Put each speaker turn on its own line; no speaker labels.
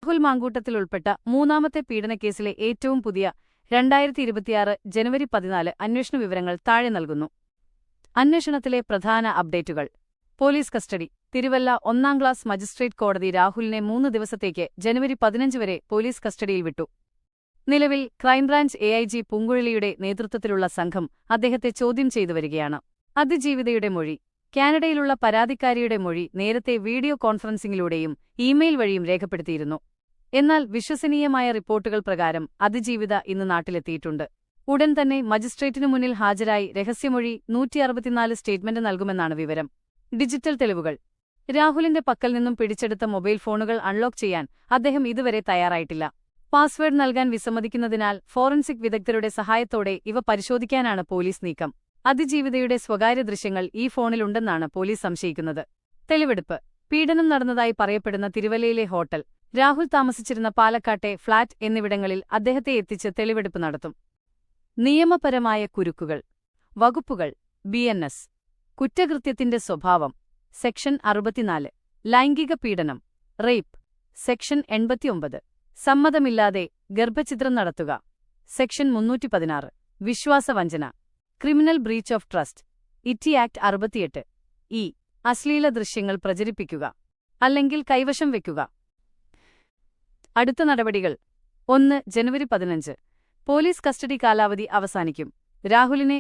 രാഹുൽ മാങ്കൂട്ടത്തിൽ ഉൾപ്പെട്ട മൂന്നാമത്തെ പീഡനക്കേസിലെ ഏറ്റവും പുതിയ 2026 ജനുവരി 14 അന്വേഷണ വിവരങ്ങൾ താഴെ നൽകുന്നു. അന്വേഷണത്തിലെ പ്രധാന അപ്ഡേറ്റുകൾ. Police custody. Thiruvalla 1-ാം class magistrate കോടതി രാഹുലിനെ 3 ദിവസത്തേക്ക് ജനുവരി 15 വരെ പോലീസ് കസ്റ്റഡിയിൽ വിട്ടു. നിലവിൽ ക്രൈംബ്രാഞ്ച് എഐജി പൂങ്കുഴലിയുടെ നേതൃത്വത്തിലുള്ള സംഘം അദ്ദേഹത്തെ ചോദ്യം ചെയ്തുവരികയാണ്. അതിജീവിതയുടെ മൊഴി. കാനഡയിലുള്ള പരാതിക്കാരിയുടെ മൊഴി നേരത്തെ വീഡിയോ കോൺഫറൻസിംഗിലൂടെയും ഇമെയിൽ വഴിയും രേഖപ്പെടുത്തിയിരുന്നു. എന്നാൽ വിശ്വസനീയമായ റിപ്പോർട്ടുകൾ പ്രകാരം അതിജീവിത ഇന്ന് നാട്ടിലെത്തിയിട്ടുണ്ട്. ഉടൻ തന്നെ മജിസ്ട്രേറ്റിനു മുന്നിൽ ഹാജരായി രഹസ്യമൊഴി 164 സ്റ്റേറ്റ്മെന്റ് നൽകുമെന്നാണ് വിവരം. ഡിജിറ്റൽ തെളിവുകൾ. രാഹുലിന്റെ പക്കൽ നിന്നും പിടിച്ചെടുത്ത മൊബൈൽ ഫോണുകൾ അൺലോക്ക് ചെയ്യാൻ അദ്ദേഹം ഇതുവരെ തയ്യാറായിട്ടില്ല. പാസ്വേഡ് നൽകാൻ വിസമ്മതിക്കുന്നതിനാൽ ഫോറൻസിക് വിദഗ്ധരുടെ സഹായത്തോടെ ഇവ പരിശോധിക്കാനാണ് പോലീസ് നീക്കം. അതിജീവിതയുടെ സ്വകാര്യ ദൃശ്യങ്ങൾ ഈ ഫോണിലുണ്ടെന്നാണ് പോലീസ് സംശയിക്കുന്നത്. തെളിവെടുപ്പ്. പീഡനം നടന്നതായി പറയപ്പെടുന്ന തിരുവല്ലയിലെ ഹോട്ടൽ, രാഹുൽ താമസിച്ചിരുന്ന പാലക്കാട്ടെ ഫ്ളാറ്റ് എന്നിവിടങ്ങളിൽ അദ്ദേഹത്തെ എത്തിച്ച് തെളിവെടുപ്പ് നടത്തും. നിയമപരമായ കുരുക്കുകൾ. വകുപ്പുകൾ. BNS. കുറ്റകൃത്യത്തിന്റെ സ്വഭാവം. സെക്ഷൻ 64. ലൈംഗിക പീഡനം, റേപ്പ്. സെക്ഷൻ 89. സമ്മതമില്ലാതെ ഗർഭഛിദ്രം നടത്തുക. സെക്ഷൻ 316. വിശ്വാസവഞ്ചന. Criminal breach of trust. IT act 68. അശ്ലീല ദൃശ്യങ്ങൾ പ്രചരിപ്പിക്കുക അല്ലെങ്കിൽ കൈവശം വയ്ക്കുക. അടുത്ത നടപടികൾ. 1 ജനുവരി 15. പോലീസ് കസ്റ്റഡി കാലാവധി അവസാനിക്കും. രാഹുലിനെ